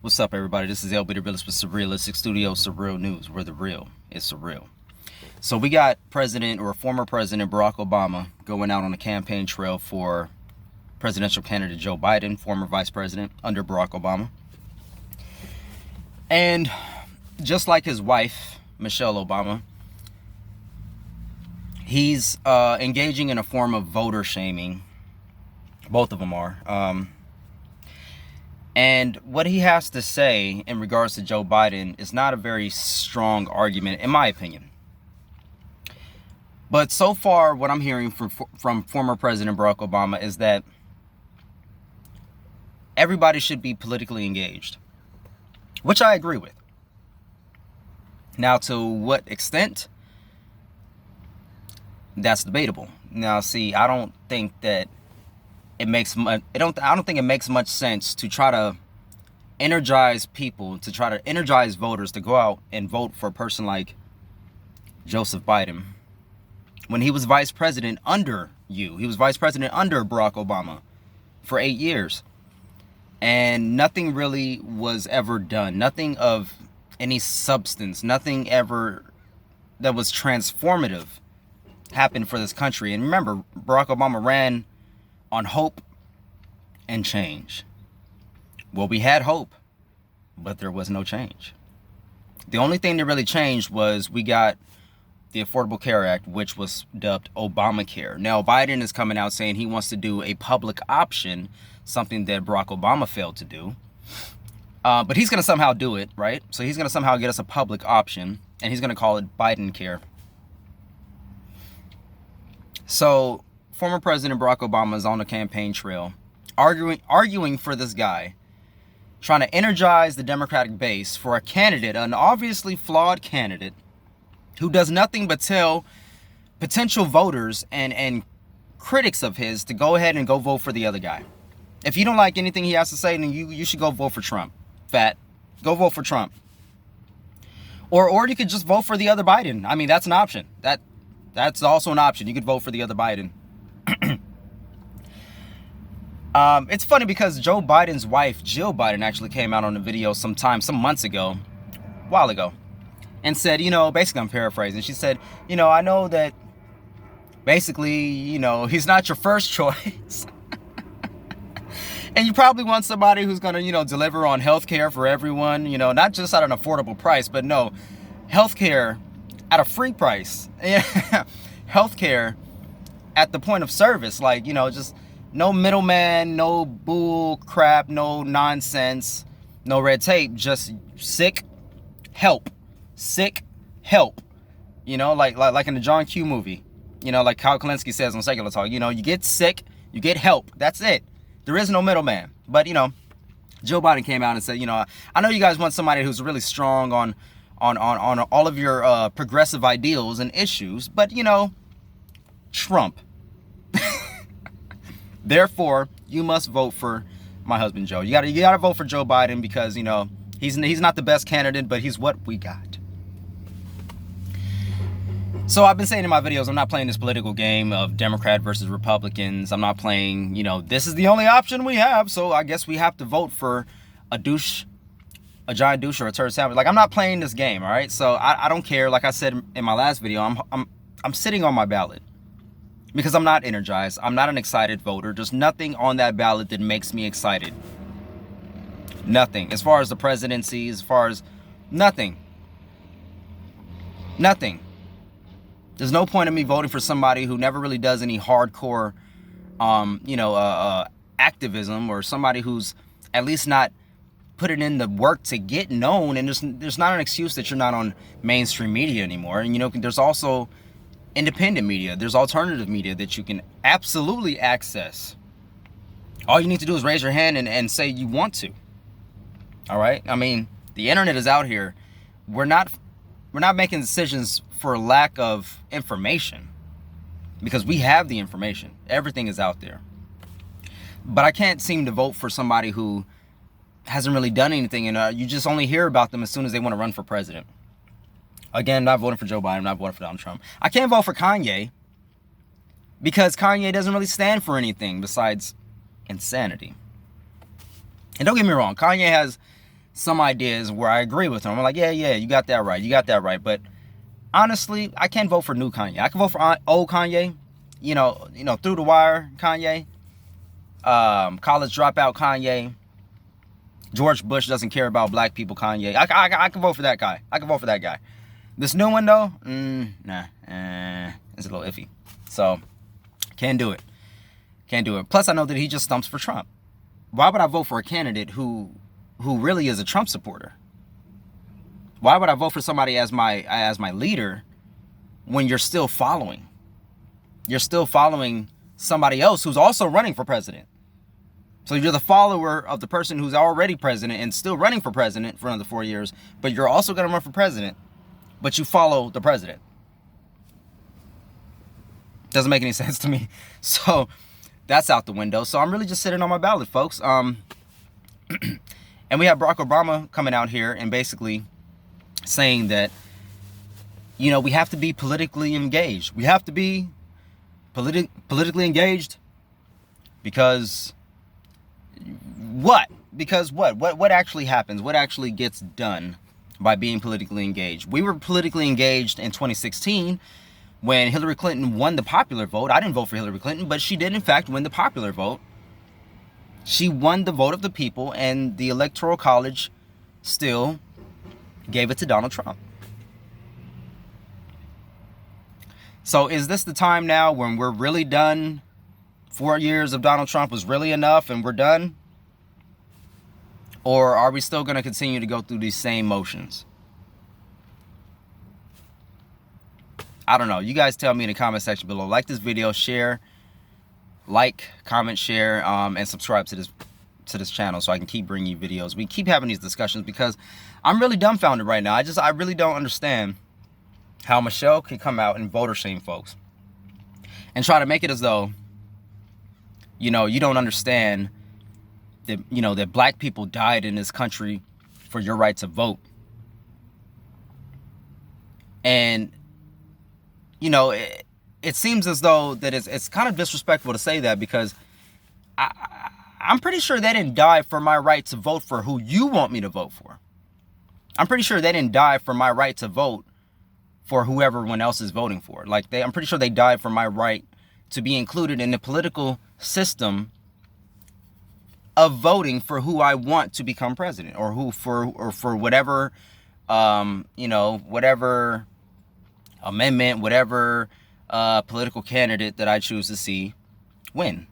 What's up, everybody? This is LB the Realist with Surrealistic Studios, Surreal News, where the real is surreal. So we got former President Barack Obama going out on the campaign trail for presidential candidate Joe Biden, former vice president under Barack Obama. And just like his wife, Michelle Obama, he's engaging in a form of voter shaming. Both of them are. And what he has to say in regards to Joe Biden is not a very strong argument, in my opinion. But so far, what I'm hearing from former President Barack Obama is that everybody should be politically engaged, which I agree with. Now, to what extent? That's debatable. Now, see, I don't think that it makes I don't think it makes much sense to try to energize people, to try to energize voters to go out and vote for a person like Joseph Biden when he was vice president under you. He was vice president under Barack Obama for 8 years. And nothing really was ever done. Nothing of any substance, nothing ever that was transformative happened for this country. And remember, Barack Obama ran on hope and change. Well, we had hope, but there was no change. The only thing that really changed was we got the Affordable Care Act, which was dubbed Obamacare. Now, Biden is coming out saying he wants to do a public option, something that Barack Obama failed to do. But he's going to somehow do it, right? So he's going to somehow get us a public option, and he's going to call it Biden Care. So former President Barack Obama is on the campaign trail, arguing for this guy, trying to energize the Democratic base for a candidate, an obviously flawed candidate, who does nothing but tell potential voters and critics of his to go ahead and go vote for the other guy. If you don't like anything he has to say, then you should go vote for Trump. Fat. Go vote for Trump. Or you could just vote for the other Biden. I mean, that's an option. That's also an option. You could vote for the other Biden. It's funny because Joe Biden's wife, Jill Biden, actually came out on a video some months ago, a while ago, and said, basically I'm paraphrasing. She said, I know that basically, he's not your first choice. And you probably want somebody who's going to, deliver on healthcare for everyone, not just at an affordable price, but no, healthcare at a free price. Healthcare at the point of service, like, just no middleman, no bull crap, no nonsense, no red tape, just sick help, like in the John Q movie, like Kyle Kalinske says on Secular Talk, you get sick, you get help. That's it. There is no middleman. But, Joe Biden came out and said, I know you guys want somebody who's really strong on all of your progressive ideals and issues, but, Trump. Therefore, you must vote for my husband Joe. You gotta vote for Joe Biden because he's not the best candidate, but he's what we got. So I've been saying in my videos, I'm not playing this political game of Democrat versus Republicans. I'm not playing, this is the only option we have, so I guess we have to vote for a douche, a giant douche, or a turd sandwich. Like, I'm not playing this game, all right? So I don't care. Like I said in my last video, I'm sitting on my ballot because I'm not energized. I'm not an excited voter. There's nothing on that ballot that makes me excited. Nothing. As far as the presidency, as far as nothing. Nothing. There's no point in me voting for somebody who never really does any hardcore, activism, or somebody who's at least not putting in the work to get known. And there's not an excuse that you're not on mainstream media anymore. And, there's also independent media. There's alternative media that you can absolutely access. All you need to do is raise your hand and say you want to. All right? I mean, the internet is out here. We're not making decisions for lack of information, because we have the information. Everything is out there. But I can't seem to vote for somebody who hasn't really done anything, and you just only hear about them as soon as they want to run for president. Again, I'm not voting for Joe Biden. I'm not voting for Donald Trump. I can't vote for Kanye because Kanye doesn't really stand for anything besides insanity. And don't get me wrong, Kanye has some ideas where I agree with him. I'm like, yeah, you got that right. You got that right. But honestly, I can't vote for new Kanye. I can vote for old Kanye, through the wire Kanye, college dropout Kanye, George Bush doesn't care about black people Kanye. I can vote for that guy. I can vote for that guy. This new one though, nah, it's a little iffy. So, can't do it. Can't do it. Plus, I know that he just stumps for Trump. Why would I vote for a candidate who really is a Trump supporter? Why would I vote for somebody as my leader when you're still following? You're still following somebody else who's also running for president. So you're the follower of the person who's already president and still running for president for another 4 years, but you're also going to run for president, but you follow the president. Doesn't make any sense to me. So that's out the window. So I'm really just sitting on my ballot, folks. And we have Barack Obama coming out here and basically saying that, we have to be politically engaged. We have to be politically engaged because what? Because what? What actually happens? What actually gets done by being politically engaged? We were politically engaged in 2016 when Hillary Clinton won the popular vote. I didn't vote for Hillary Clinton, but she did in fact win the popular vote. She won the vote of the people, and the Electoral College still gave it to Donald Trump. So is this the time now when we're really done? 4 years of Donald Trump was really enough and we're done? Or are we still going to continue to go through these same motions? I don't know. You guys tell me in the comment section below. Like this video, share, comment, share, and subscribe to this channel so I can keep bringing you videos. We keep having these discussions because I'm really dumbfounded right now. I really don't understand how Michelle can come out and voter shame folks and try to make it as though, you don't understand that, that black people died in this country for your right to vote. And, it seems as though that it's kind of disrespectful to say that because I'm pretty sure they didn't die for my right to vote for who you want me to vote for. I'm pretty sure they didn't die for my right to vote for whoever everyone else is voting for. I'm pretty sure they died for my right to be included in the political system of voting for who I want to become president, or for whatever, whatever amendment, whatever political candidate that I choose to see win.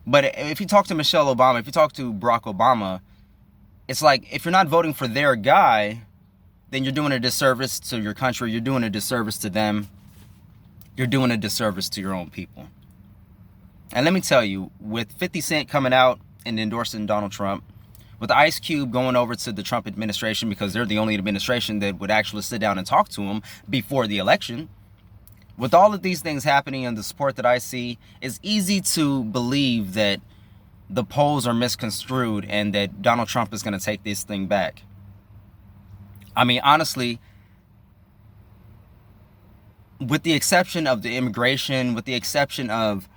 But if you talk to Michelle Obama, if you talk to Barack Obama, it's like, if you're not voting for their guy, then you're doing a disservice to your country. You're doing a disservice to them. You're doing a disservice to your own people. And let me tell you, with 50 Cent coming out and endorsing Donald Trump, with Ice Cube going over to the Trump administration because they're the only administration that would actually sit down and talk to him before the election, with all of these things happening and the support that I see, it's easy to believe that the polls are misconstrued and that Donald Trump is going to take this thing back. I mean, honestly, with the exception of the immigration, with the exception of,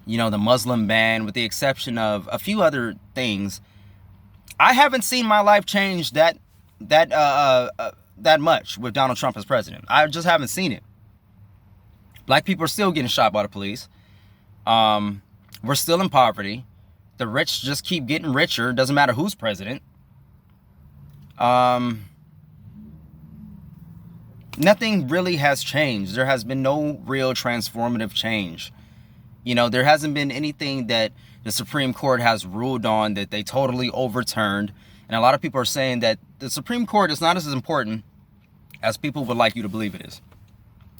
the Muslim ban, with the exception of a few other things, I haven't seen my life change that much with Donald Trump as president. I just haven't seen it. Black people are still getting shot by the police. We're still in poverty. The rich just keep getting richer. Doesn't matter who's president. Nothing really has changed. There has been no real transformative change. There hasn't been anything that the Supreme Court has ruled on that they totally overturned. And a lot of people are saying that the Supreme Court is not as important as people would like you to believe it is.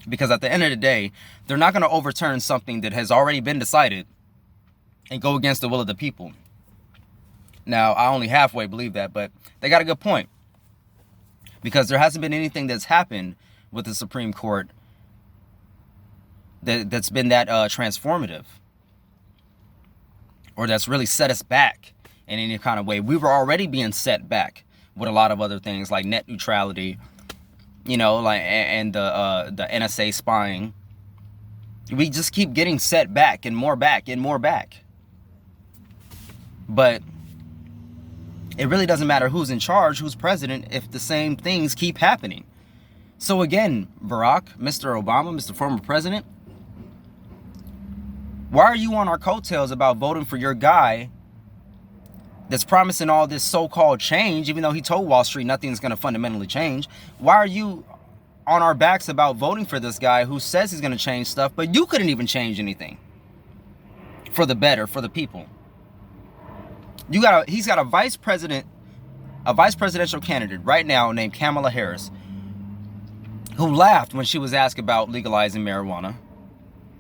Because at the end of the day, they're not going to overturn something that has already been decided and go against the will of the people. Now, I only halfway believe that, but they got a good point. Because there hasn't been anything that's happened with the Supreme Court that's been that transformative, or that's really set us back in any kind of way. We were already being set back with a lot of other things like net neutrality, and the NSA spying. We just keep getting set back and more back and more back. But It really doesn't matter who's in charge, who's president, if the same things keep happening. So again, Barack, Mr. Obama, Mr. former president, why are you on our coattails about voting for your guy that's promising all this so-called change, even though he told Wall Street nothing's going to fundamentally change? Why are you on our backs about voting for this guy who says he's going to change stuff, but you couldn't even change anything for the better, for the people? He's got a vice presidential candidate right now named Kamala Harris, who laughed when she was asked about legalizing marijuana,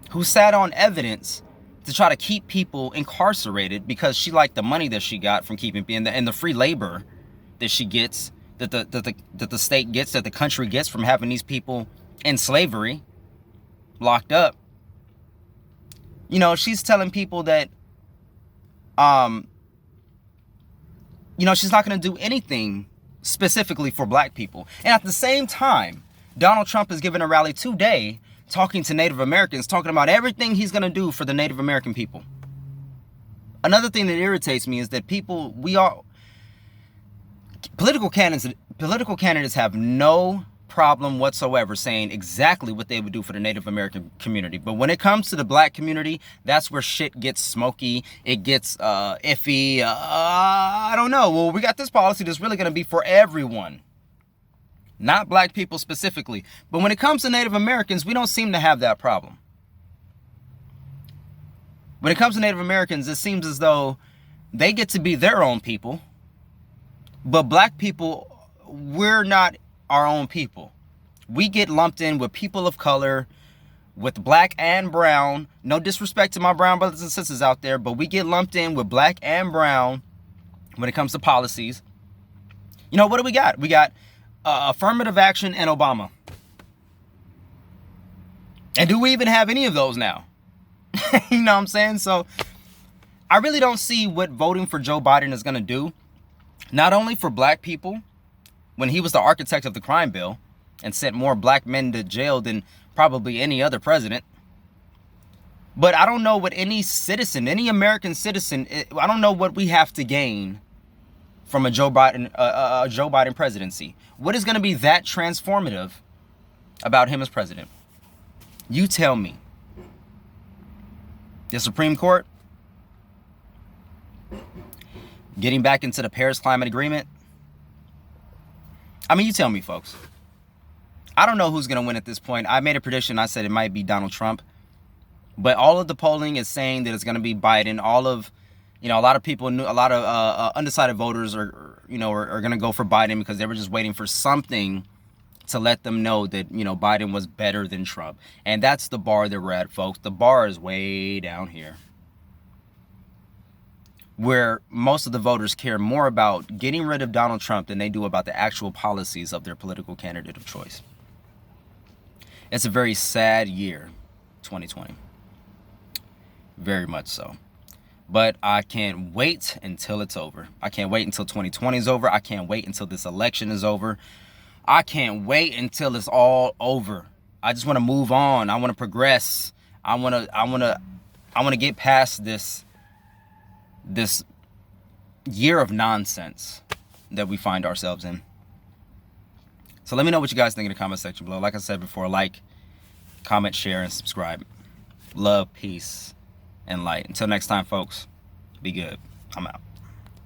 who sat on evidence to try to keep people incarcerated because she liked the money that she got from keeping and the free labor that she gets, that the state gets, that the country gets from having these people in slavery, locked up. You know, she's telling people that, you know, she's not going to do anything specifically for black people. And at the same time, Donald Trump is giving a rally today talking to Native Americans, talking about everything he's going to do for the Native American people. Another thing that irritates me is that political candidates have no problem whatsoever saying exactly what they would do for the Native American community. But when it comes to the black community, that's where shit gets smoky. It gets iffy. I don't know. Well, we got this policy that's really going to be for everyone, not black people specifically. But when it comes to Native Americans, we don't seem to have that problem. When it comes to Native Americans, it seems as though they get to be their own people. But black people, we're not our own people. We get lumped in with people of color, with black and brown. No disrespect to my brown brothers and sisters out there, but we get lumped in with black and brown when it comes to policies. You know, what do we got? We got affirmative action and Obama. And do we even have any of those now? You know what I'm saying? So I really don't see what voting for Joe Biden is going to do. Not only for black people, when he was the architect of the crime bill and sent more black men to jail than probably any other president. But I don't know what any citizen, any American citizen, I don't know what we have to gain from a Joe Biden presidency. What is going to be that transformative about him as president? You tell me. The Supreme Court getting back into the Paris Climate Agreement. I mean, you tell me, folks. I don't know who's going to win at this point. I made a prediction. I said it might be Donald Trump. But all of the polling is saying that it's going to be Biden. All of, you know, a lot of people, a lot of undecided voters are going to go for Biden because they were just waiting for something to let them know that, you know, Biden was better than Trump. And that's the bar that we're at, folks. The bar is way down here, where most of the voters care more about getting rid of Donald Trump than they do about the actual policies of their political candidate of choice. It's a very sad year, 2020. Very much so. But I can't wait until it's over. I can't wait until 2020 is over. I can't wait until this election is over. I can't wait until it's all over. I just want to move on. I want to progress. I want to get past this year of nonsense that we find ourselves in. So let me know what you guys think in the comment section below. Like I said before, like, comment, share, and subscribe. Love, peace, and light. Until next time, folks, be good. I'm out.